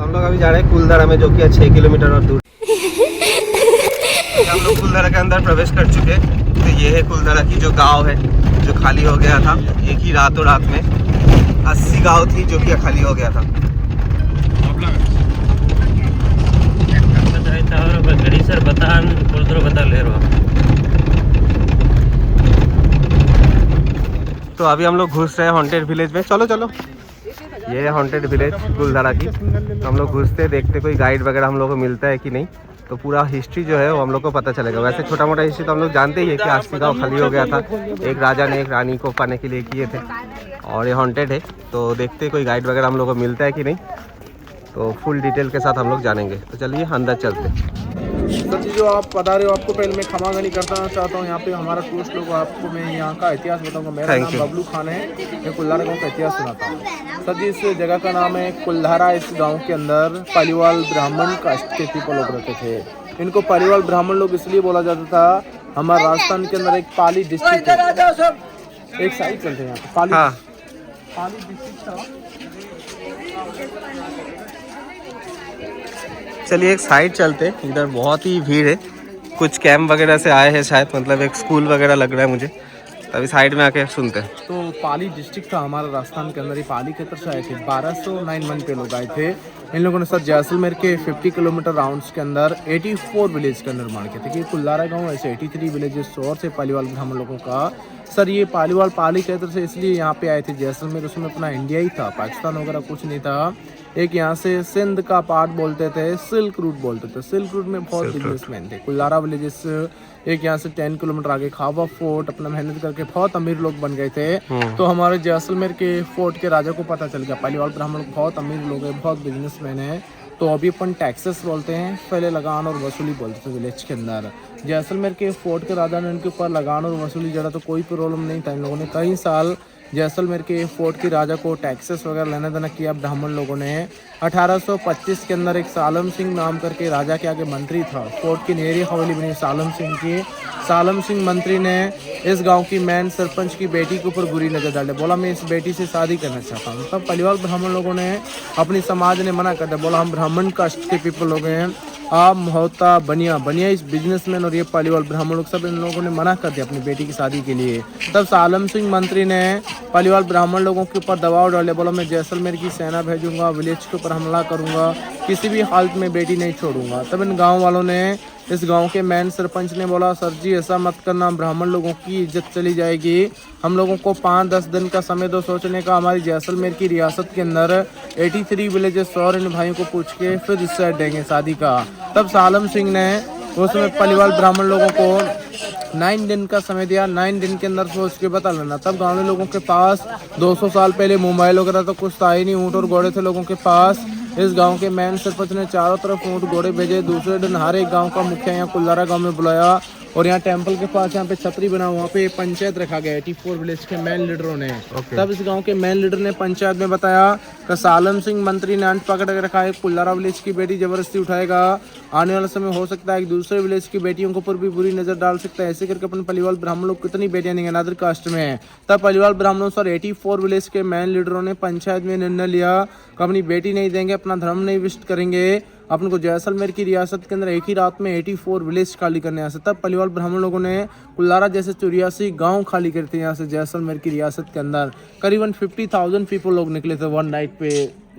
हम लोग अभी जा रहे हैं कुलधारा में, जो कि 6 किलोमीटर और दूर। हम लोग कुलधारा के अंदर प्रवेश कर चुके हैं। तो ये है कुलधारा की जो गांव है, जो खाली हो गया था एक ही रातों रात में। 80 गांव थी जो कि खाली हो गया था। तो अभी हम लोग घुस रहे हैं हॉन्टेड विलेज में। चलो चलो, ये है हॉन्टेड विलेज कुलधारा की। तो हम लोग घुसते देखते कोई गाइड वगैरह हम लोग को मिलता है कि नहीं, तो पूरा हिस्ट्री जो है वो हम लोग को पता चलेगा। वैसे छोटा मोटा हिस्ट्री तो हम लोग जानते ही है कि 80 गाँव खाली हो गया था, एक राजा ने एक रानी को पाने के लिए किए थे, और ये हॉन्टेड है। तो देखते कोई गाइड वगैरह हम लोग को मिलता है कि नहीं, तो फुल डिटेल के साथ हम लोग जानेंगे। तो चलिए अंदर चलते। सर जी, जो आप बता रहे हो, आपको पहले मैं खमागनी करना चाहता हूँ। यहाँ पे हमारा टूरिस्ट लोग, आपको मैं यहाँ का इतिहास बताऊंगा। मेरा नाम बबलू खान है, मैं कुलधारा गाँव का इतिहास सुनाता हूँ। सर जी, इस जगह का नाम है कुलधारा। इस गांव के अंदर पालीवाल ब्राह्मण कास्ट के पीपल लोग रहते थे। इनको पालीवाल ब्राह्मण लोग इसलिए बोला जाता था, हमारे राजस्थान के अंदर एक पाली डिस्ट्रिक्ट है। एक साइड चलते हैं यहाँ पे, पाली डिस्ट्रिक्ट था। चलिए एक साइड चलते, इधर बहुत ही भीड़ है। कुछ कैंप वगैरह से आए हैं शायद, मतलब एक स्कूल वगैरह लग रहा है मुझे। तभी साइड में आके सुनते हैं। तो पाली डिस्ट्रिक्ट था हमारा राजस्थान के अंदर। ही पाली के तरफ से आए थे। 1209 मन पे लोग आए थे। इन लोगों ने सर जैसलमेर के 50 किलोमीटर राउंड्स के अंदर 84 विलेज का निर्माण किया था। कि कुलधारा गाँव ऐसे 83 विलेजेस और से पालीवाल ब्राह्मण लोगों का। सर ये पालीवाल पाली क्षेत्र से इसलिए यहाँ पे आए थे जैसलमेर। उसमें अपना इंडिया ही था, पाकिस्तान वगैरह कुछ नहीं था। एक यहाँ से सिंध का पार्ट बोलते थे, सिल्क रूट बोलते थे। सिल्क रूट में बहुत बिजनेसमैन थे। कुलधारा विलेजेस एक यहाँ से 10 किलोमीटर आगे खावा फोर्ट, अपना मेहनत करके बहुत अमीर लोग बन गए थे। तो हमारे जैसलमेर के फोर्ट के राजा को पता चल गया पालीवाल ब्राह्मण बहुत अमीर लोग हैं, बहुत बिजनेसमैन है। तो अभी अपन टैक्सेस बोलते हैं, पहले लगान और वसूली बोलते थे विलेज के अंदर। जैसलमेर के फोर्ट के राजा ने उनके ऊपर लगान और वसूली जड़ा तो कोई प्रॉब्लम नहीं था। इन लोगों ने कई साल जैसलमेर के फोर्ट के राजा को टैक्सेस वगैरह लेना देना किया ब्राह्मण लोगों ने। 1825 के अंदर एक सालम सिंह नाम करके राजा के आगे मंत्री था। फोर्ट की नेरी हवेली बनी सालम सिंह की। सालम सिंह मंत्री ने इस गांव की मैन सरपंच की बेटी के ऊपर बुरी नजर डाले। बोला मैं इस बेटी से शादी करना चाहता हूँ। तब पालीवाल ब्राह्मण लोगों ने, अपनी समाज ने मना कर दिया। बोला हम ब्राह्मण कास्ट के पीपल लोग हैं, आप मोहता बनिया इस बिजनेसमैन और ये पालीवाल ब्राह्मण लोग सब इन लोगों ने मना कर दिया अपनी बेटी की शादी के लिए। तब सालम सिंह मंत्री ने पालीवाल ब्राह्मण लोगों के ऊपर दबाव डाले। बोला मैं जैसलमेर की सेना भेजूंगा, विलेज के ऊपर हमला करूंगा, किसी भी हालत में बेटी नहीं छोड़ूंगा। तब इन गाँव वालों ने, इस गांव के मैन सरपंच ने बोला सर जी ऐसा मत करना, ब्राह्मण लोगों की इज्जत चली जाएगी। हम लोगों को 5-10 दिन का समय दो सोचने का। हमारी जैसलमेर की रियासत के अंदर 83 विलेजेस और इन भाइयों को पूछ के फिर डिसाइड देंगे शादी का। तब सालम सिंह ने उसमें पालीवाल ब्राह्मण लोगों को 9 दिन का समय दिया। 9 दिन के अंदर सोच के बता लेना। तब गाँव में लोगों के पास 200 साल पहले मोबाइल वगैरह तो कुछ था ही नहीं, ऊँट और घोड़े थे लोगों के पास। इस गांव के मैन सरपंच ने चारों तरफ ऊँट घोड़े भेजे। दूसरे दिन हर एक गांव का मुखिया यहाँ कुलधारा गांव में बुलाया और यहाँ टेंपल के पास यहाँ पे छतरी बना, वहाँ पे पंचायत रखा गया 84 विलेज के मैन लीडरों ने। तब इस गांव के मैन लीडर ने पंचायत में बताया कि सालम सिंह मंत्री ने अंत पकड़ के रखा है, कुलधारा विलेज की बेटी जबरदस्ती उठाएगा, आने वाले समय हो सकता है एक दूसरे विलेज की बेटियों के ऊपर भी बुरी नजर डाल सकता है। ऐसे करके अपन पालीवाल ब्राह्मण लोग कितनी बेटियां नहीं अनादर कास्ट में है। तब पालीवाल ब्राह्मणों सर 84 विलेज के मैन लीडरों ने पंचायत में निर्णय लिया कि अपनी बेटी नहीं देंगे, अपना धर्म नहीं विष्ट करेंगे। अपन को जैसलमेर की रियासत के अंदर एक ही रात में 84 विलेज खाली करने यहाँ से। तब पालीवाल ब्राह्मण लोगों ने कुलधारा जैसे 84 गांव खाली करते हैं यहाँ से जैसलमेर की रियासत के अंदर। करीबन 50,000 पीपल लोग निकले थे वन नाइट पे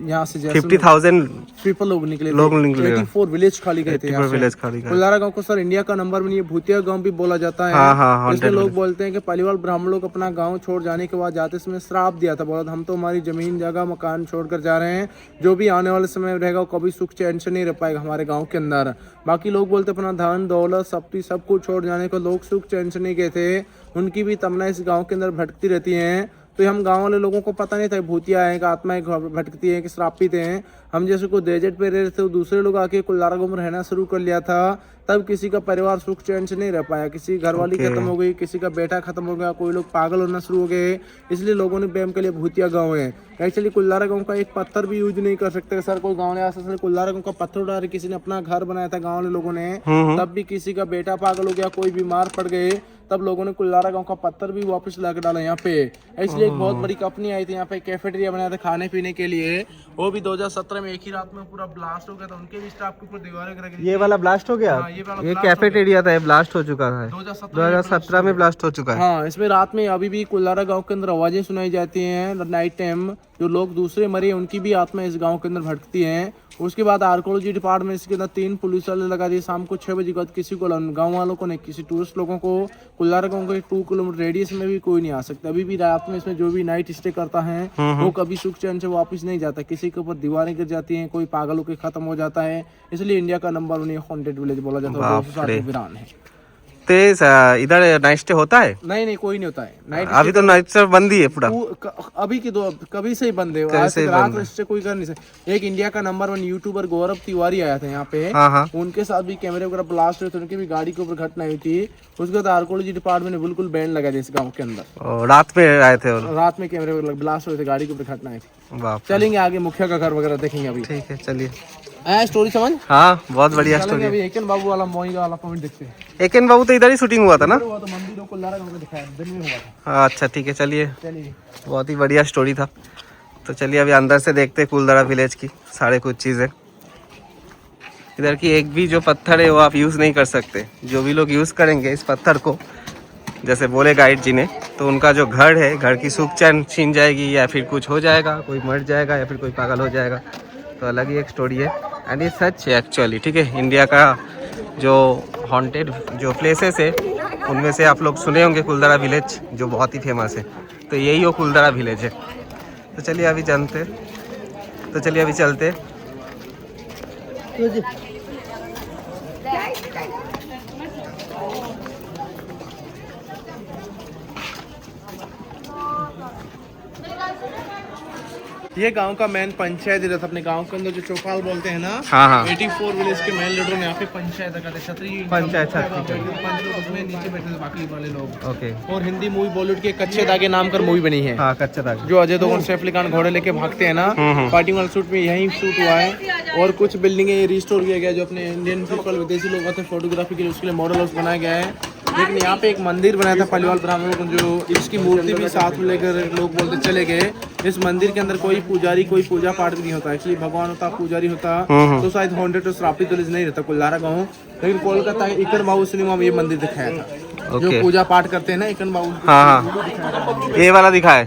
यहाँ से। 50,000 पीपल लोग निकले 84 विलेज खाली गए थे यहाँ से। कुलधारा गांव को सर इंडिया का नंबर भी नहीं है, भूतिया गांव भी बोला जाता है। इसलिए लोग बोलते हैं कि पालीवाल ब्राह्मण लोग अपना गांव छोड़ जाने के बाद जाते समय श्राप दिया था। बोला हम तो हमारी जमीन जगह मकान छोड़कर जा रहे हैं, जो भी आने वाले समय रहेगा कभी सुख चैन से नहीं रह पाएगा हमारे गाँव के अंदर। बाकी लोग बोलते अपना धन दौलत सब कुछ छोड़ जाने को, लोग सुख चैन से नहीं गए थे। उनकी भी तमन्ना इस गाँव के अंदर भटकती रहती है। तो हम गांव वाले लोगों को पता नहीं था भूतिया है कि आत्माएं भटकती है कि श्रापित हैं। हम जैसे को डेजर्ट पे रह रहे थे, दूसरे लोग आके कुलधारा गांव में रहना शुरू कर लिया था। तब किसी का परिवार सुख चैन से नहीं रह पाया, किसी घरवाली खत्म हो गई, किसी का बेटा खत्म हो गया, कोई लोग पागल होना शुरू हो गए। इसलिए लोगों ने बैम के लिए भूतिया गाँव है। एक्चुअली कुलधारा गाँव का एक पत्थर भी यूज नहीं कर सकते सर, कोई गाँव ने कुलधारा गाँव का पत्थर उठा रहे, किसी ने अपना घर बनाया था गाँव वाले लोगों ने, तब भी किसी का बेटा पागल हो गया, कोई बीमार पड़ गए, तब लोगों ने कुलधारा गांव का पत्थर भी वापस ला के डाला यहाँ पे। इसलिए एक बहुत बड़ी कंपनी आई थी यहाँ पे, कैफेटेरिया बनाया था खाने पीने के लिए, वो भी 2017 टाइम एक ही रात में पूरा ब्लास्ट हो गया था, उनके भी स्टाफ के ऊपर दीवारें गिरा गई। ये वाला ब्लास्ट हो गया? हाँ, ये वाला ये blast हो कैफेटेरिया था, ये ब्लास्ट हो चुका है 2017 में ब्लास्ट हो चुका है। हाँ, इसमें रात में अभी भी कुल्लारा गांव के अंदर आवाजें सुनाई जाती हैं नाइट टाइम। जो लोग दूसरे मरे उनकी भी आत्मा इस गांव के अंदर भटकती हैं। उसके बाद आर्कोलॉजी डिपार्टमेंट इसके अंदर 3 पुलिस वाले लगा दिए। शाम को 6 बजे के बाद किसी को, गांव वालों को नहीं, किसी टूरिस्ट लोगों को कुल्लारा गांव के 2 किलोमीटर रेडियस में भी कोई नहीं आ सकता। अभी भी रात में इसमें जो भी नाइट स्टे करता है वो कभी सुख चैन से वापस नहीं जाता। किसी के ऊपर दीवारें गिर जाती हैं, कोई पागल होकर खत्म हो जाता है। इसलिए इंडिया का नंबर 1 हॉन्टेड विलेज बोला जाता है। 200 साल का वीरान है। तो इधर नाइट स्टे होता है? नहीं, कोई नहीं होता है नाइट। अभी तो नाइट स्टे बंद ही है पूरा। अभी की कभी से ही बंद है, आज तक रात में स्टे कोई कर नहीं सकता। एक इंडिया का नंबर 1 यूट्यूबर गौरव तिवारी आया था यहाँ पे। हाँ। उनके साथ भी कैमरे वगैरह ब्लास्ट हुए थे, उनकी भी गाड़ी के ऊपर घटना हुई थी। उसके बाद आर्कोलॉजी डिपार्टमेंट ने बिल्कुल बैन लगा दिया इस गाँव के अंदर। रात में आए थे और रात में कैमरे वगैरह ब्लास्ट हुए थे, गाड़ी के ऊपर घटना हुई थी। वाह, चलेंगे आगे, मुखिया का घर वगैरह देखेंगे अभी। ठीक है चलिए। आया स्टोरी समझ? हाँ, बहुत बढ़िया स्टोरी। अभी एकन बाबू वाला मोई वाला पॉइंट देखते हैं। एकेन बाबू तो इधर ही शूटिंग हुआ था ना? हुआ तो मंदिरों को लारा करके दिखाया, दिन में हुआ था। अच्छा ठीक है, चलिए। चलिए, बहुत ही बढ़िया स्टोरी था। तो चलिए अभी अंदर से देखते हैं कुलधारा विलेज की सारे कुछ चीज़ें। इधर की एक भी जो पत्थर है वो आप यूज़ नहीं कर सकते। जो भी लोग यूज़ करेंगे इस पत्थर को, जैसे बोले गाइड जी ने, तो उनका जो घर है, घर की सुख चैन छीन जाएगी, या फिर कुछ हो जाएगा, कोई मर जाएगा, या फिर कोई पागल हो जाएगा। तो अलग ही एक स्टोरी है एंड ये सच है एक्चुअली। ठीक है, इंडिया का जो हॉन्टेड जो प्लेसेस है उनमें से आप लोग सुने होंगे कुलधारा विलेज, जो बहुत ही फेमस है। तो यही वो कुलधारा विलेज है। तो चलिए अभी चलते। ये गांव का मेन पंचायत इधर था। अपने गांव के अंदर जो चौपाल बोलते हैं ना, हाँ। 84 विलेज के मेन लीडर ने यहाँ पे पंचायत रखा था। छतरी पंचायत उसमें नीचे बैठे थे बाकी वाले लोग। ओके। और हिंदी मूवी बॉलीवुड के कच्चे धागे नाम कर मूवी बनी है। हाँ, कच्चा धागा। जो अजय देवगन सैफ अली खान घोड़े लेके भागते हैं ना, पार्टी वाला शूट में यही शूट हुआ है। और कुछ बिल्डिंगें रिस्टोर किया गया जो अपने इंडियन पीपल विदेशी लोग आते हैं फोटोग्राफी के लिए, उसके लिए मॉडल हाउस बनाया गया है। लेकिन यहाँ पे एक मंदिर बनाया था पलिवाल ब्राह्मणों को, जो इसकी मूर्ति भी साथ में लेकर लोग बोलते चले गए। इस मंदिर के अंदर कोई पुजारी, कोई पूजा पाठ भी नहीं होता। एक्चुअली भगवान होता, पुजारी होता, तो शायद हॉन्टेड और श्रापित विलेज नहीं रहता कुल्लारा गाँव। लेकिन कोलकाता के इकन बाबू सिनेमा में ये मंदिर दिखाया था। जो पूजा पाठ करते हैं ना इकन बाबू, हाँ, ये वाला दिखा है।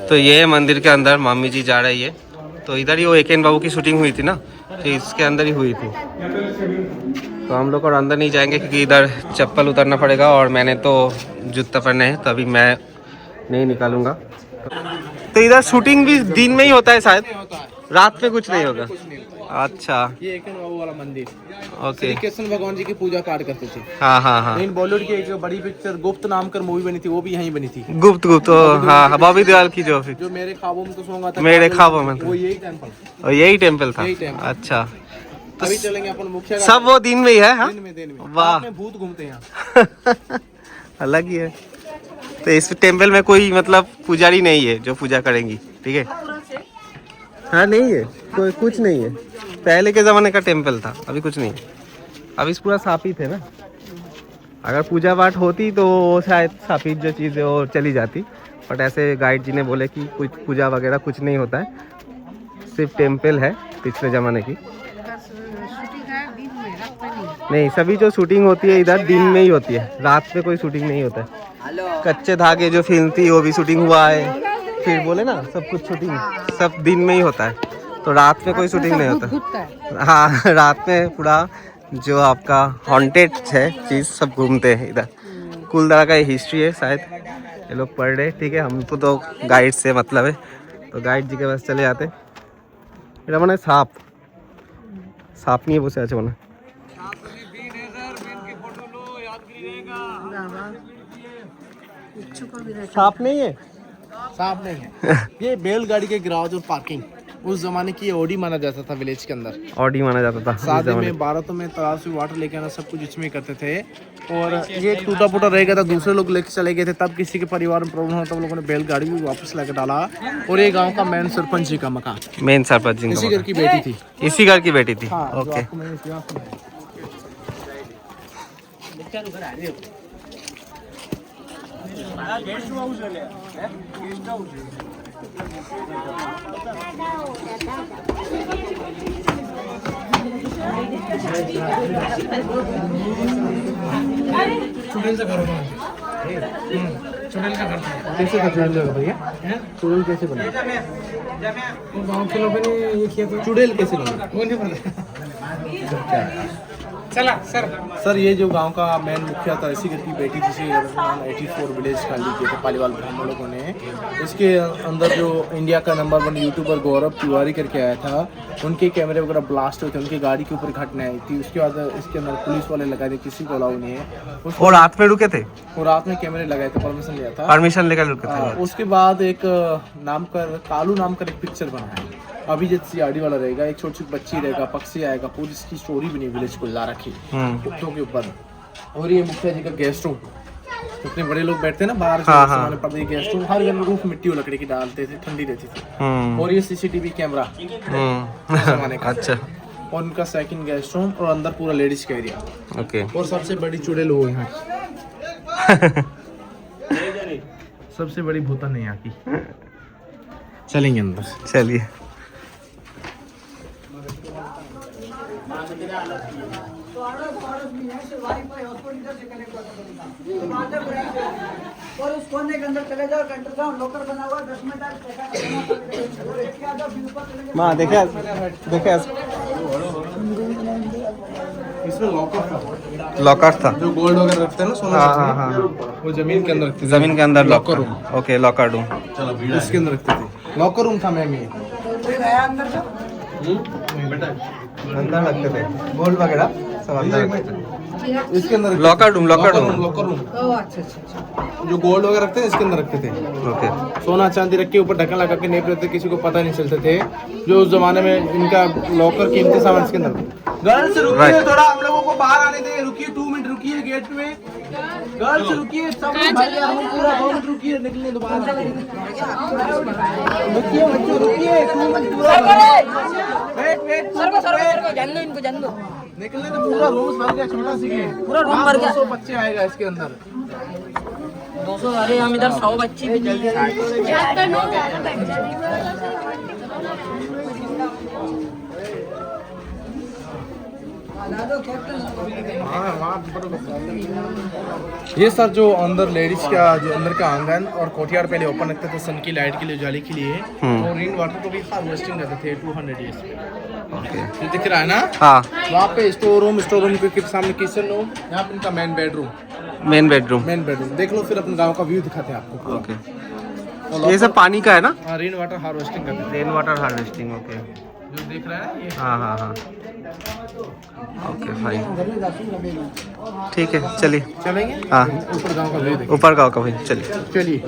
तो ये मंदिर के अंदर मम्मी जी जा रही है। तो इधर ही वो एकेन बाबू की शूटिंग हुई थी ना, तो इसके अंदर ही हुई थी। तो हम लोग और अंदर नहीं जाएंगे क्योंकि इधर चप्पल उतारना पड़ेगा, और मैंने तो जूता पहने हैं, तो अभी मैं नहीं निकालूंगा। तो इधर शूटिंग भी दिन में ही होता है शायद, रात में कुछ नहीं होगा। अच्छा, ये एकेन बाबू वाला मंदिर। ओके। श्री कृष्ण भगवान जी की पूजा पाठ करते थे। हाँ। लेकिन बॉलीवुड की एक बड़ी पिक्चर गुप्त नाम कर मूवी बनी थी, वो भी यहीं बनी थी। गुप्त तो हाँ, बॉबी देओल की जो मेरे ख्वाबों में तो सोऊंगा था, मेरे ख्वाबों में वो यही टेंपल, और यही टेम्पल था। यही टेंपल। अच्छा, अभी चलेंगे अपन मुखिया सब वो दिन में ही है। हाँ? दिन में वाह। रात में भूत घूमते हैं यहाँ। अलग ही है। तो इस टेम्पल में कोई मतलब पुजारी नहीं है जो पूजा करेंगी, ठीक है? हाँ, नहीं है, कोई कुछ नहीं है। पहले के ज़माने का टेम्पल था, अभी कुछ नहीं है। अभी पूरा स्थापित है ना। अगर पूजा पाठ होती तो शायद स्थापित जो चीज़ है वो चली जाती, बट ऐसे गाइड जी ने बोले कि कुछ पूजा वगैरह कुछ नहीं होता है, सिर्फ टेम्पल है पिछले ज़माने की। नहीं, सभी जो शूटिंग होती है इधर दिन में ही होती है, रात में कोई शूटिंग नहीं होता है। कच्चे धागे जो फिल्म थी वो भी शूटिंग हुआ है, फिर बोले ना सब कुछ शूटिंग सब दिन में ही होता है, तो रात में कोई शूटिंग नहीं होता। हाँ, रात में पूरा जो आपका हॉन्टेड है चीज़ सब घूमते हैं इधर। कुलधारा का हिस्ट्री है, शायद ये लोग पढ़ रहे। ठीक है, हमको तो गाइड से मतलब है, तो गाइड जी के पास चले जाते। मेरा मन है सांप नहीं है, बसे अच्छा बना। सांप नहीं है, सांप नहीं है। ये बैलगाड़ी के गैराज और पार्किंग उस जमाने की ऑडी माना जाता था विलेज के अंदर। ऑडी माना जाता था। शादी में, बारातों में, तालाब से वाटर लेके आना, सब कुछ इसमें करते थे। और ये टूटा फूटा रह गया था, दूसरे लोग लेके चले गए थे, तब किसी के परिवार में प्रॉब्लम हुआ, तब लोगों ने बैलगाड़ी भी वापस लेकर डाला। और ये गांव का मेन सरपंच जी का मकान, मेन सरपंच जी इसी घर की बेटी थी। इसी घर की बेटी थी। हाँ, ओके। चुड़ैल का घर होगा। चुड़ैल का घर था। कैसे था चुड़ैल का भैया? चुड़ैल कैसे बना? वो गांव के लोगों ने ये किया था। चुड़ैल कैसे बना? वो नहीं पता। चला सर ये जो गांव का मेन मुखिया था, इसी घर की बेटी जिसे 84 विलेज खाली किया था पालीवाल ब्राह्मण लोगों ने। इसके अंदर जो इंडिया का नंबर 1 यूट्यूबर गौरव तिवारी करके आया था, उनके कैमरे वगैरह ब्लास्ट हुए थे, उनकी गाड़ी के ऊपर घटना आई थी। उसके बाद इसके अंदर पुलिस वाले लगाए थे, किसी को अलाउ नहीं है। और रात में रुके थे? और रात में कैमरे लगाए थे, परमिशन लिया था, परमिशन लेकर रुके थे। उसके बाद एक कालू नाम का एक पिक्चर बना है, अभिजीत सियाड़ी वाला रहेगा, एक छोटी बच्ची रहेगा, पक्षी आएगा, पूरी इसकी स्टोरी बनी विलेज को ला रखी कुत्तों के ऊपर। और ये मुखिया जी का गेस्ट रूम, इतने बड़े लोग बैठते हैं ना बाहर, पड़ते गेस्ट रूम, हर घर में रूफ मिट्टी और लकड़ी की डालते थे, ठंडी रहती थी। और ये सीसीटीवी कैमरा जमाने का। अच्छा। और उनका सेकंड गेस्ट रूम, और अंदर पूरा लेडीज का एरिया। ओके। और सबसे बड़ी चुड़ैल वो यहाँ सबसे बड़ी भूतन है यहाँ की। चलेंगे अंदर, चलिए। और उस कोने के अंदर चले जाओ, कंटर जाओ, लॉकर बना हुआ 10 मिनट माँ देखे इसमें लॉकर था जो गोल्ड वगैरह रखते हैं ना, सोना। हाँ। वो जमीन के अंदर रखते थे। जमीन के अंदर locker room. Okay, locker room इसके अंदर रखते थे। लॉकर रूम था मैम ये। अंदर रखते थे गोल्ड वगैरह सब अंदर रखते थे। इसके अंदर लॉकर रूम जो गोल्ड वगैरह रखते थे, इसके अंदर रखते थे। ओके। सोना चांदी रख के ऊपर ढक्कन लगा के नहीं रहते, किसी को पता नहीं चलते थे। जो उस जमाने में इनका लॉकर कीमती सामान इसके अंदर। गर्ल्स रुकिए, थोड़ा हम लोगों को बाहर आने दें, रुकिए 2 मिनट रुकिए गेट में। गर्ल्स रुकिए, सब पूरा 2 मिनट रुकिए, निकलने दो बाहर। रुकिए बच्चों, रुकिए 2 मिनट पूरा। वेट इनको जान दो। निकलने तो पूरा रूम भर गया, छोटा सी है, पूरा रूम भर गया। 200 बच्चे आएगा इसके अंदर। 200। अरे हम इधर 100 बच्चे भी जल्दी। ये सर जो अंदर लेडीज का जो अंदर का आंगन और कोठियार पहले ओपन रखते थे सन की लाइट के लिए, उजाले के लिए, और रेन वाटर को भी हार्वेस्टिंग करते थे 200 ईयर्स पे। ये दिख रहा है ना? हाँ। वहाँ पे स्टोर रूम के सामने किचन रूम, यहाँ पे इनका मेन बेडरूम देख लो। फिर अपने गांव का व्यू दिखाते हैं आपको। ओके। ये सब पानी का है ना? हाँ, रेन वाटर हार्वेस्टिंग करते हैं। Rain water harvesting. ओके। जो दिख रहा है ये। हाँ। ओके फाइन, ठीक है, चलिए चलेंगे। हाँ, ऊपर गांव का व्यू देखिए। ऊपर गाँव का भाई, चलिए।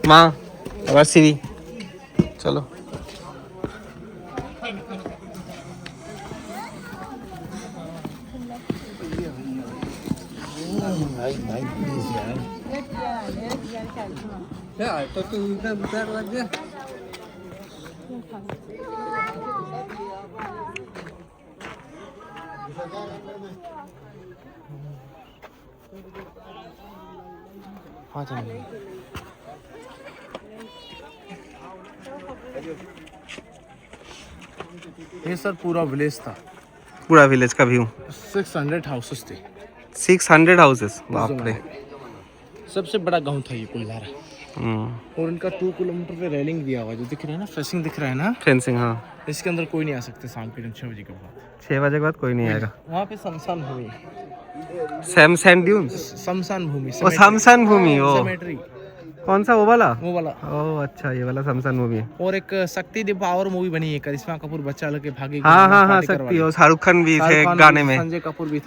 माँ और सीरी, चलो। तो तू इधर लग गया। हाँ चलेंगे। ये सर पूरा विलेज था, पूरा विलेज का व्यू। 600 हाउसेस थे। 600 हाउसेस, बाप रे। सबसे बड़ा गांव था ये कुल्हारा। और इनका 2 किलोमीटर पे रेलिंग दिया हुआ, जो दिख रहा है ना, फेंसिंग दिख रहा है ना, फेंसिंग। हाँ, इसके अंदर कोई नहीं आ सकते शाम के टाइम 6 बजे के बाद। 6 बजे के बाद कोई नहीं आएगा। वहाँ पे शमशान भूमि, सैमसन ड्यून्स, शमशान भूमि, ओ शमशान भूमि, ओ सेमेट्री। कौन सा, वो वाला? ओ अच्छा, ये वाला शमशान भूमि है। और एक शक्ति दी पावर मूवी बनी है, करिश्मा कपूर बच्चा लेके भागी। हाँ, शक्ति। और शाहरुख खान भी थे गाने में। संजय कपूर भी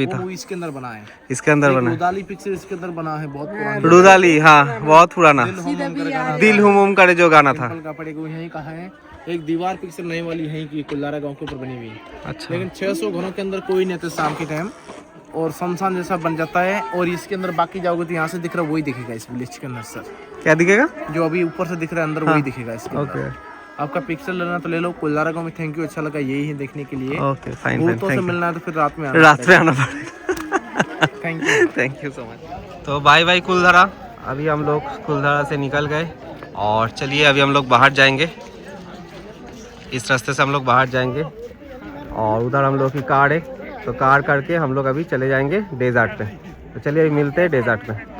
था। वो इसके अंदर बना है। इसके अंदर बना है। रुदाली पिक्चर इसके अंदर बना है, बहुत पुराना। रुदाली, हाँ, बहुत पुराना। दिल हुम करे जो गाना था। यही का है। एक दीवार पिक्चर नई वाली है कि कुल्हारा गांव के ऊपर बनी हुई है। अच्छा। लेकिन 600 घरों के अंदर कोई नहीं था शाम के टाइम। और शमशान जैसा बन जाता है। और इसके अंदर बाकी जाओगे तो यहाँ से दिख रहा है वही दिखेगा इस विलेज के अंदर सर। क्या दिखेगा? जो अभी ऊपर से दिख रहा है अंदर वही दिखेगा इसके अंदर। ओके आपका पिक्चर लेना तो ले लो। कुलधारा गाँव में थैंक यू, अच्छा लगा यही है देखने के लिए। ओके फाइन भूतों से फाइन, मिलना है तो फिर रात में आना रात में आना पड़ेगा। Thank you. Thank you so much. तो बाय बाय कुलधारा। अभी हम लोग कुलधारा से निकल गए और चलिए अभी हम लोग बाहर जाएंगे। इस रास्ते से हम लोग बाहर जाएंगे और उधर हम लोग की कार है, तो कार करके हम लोग अभी चले जाएंगे डेजर्ट पे। तो चलिए अभी मिलते हैं डेजर्ट में।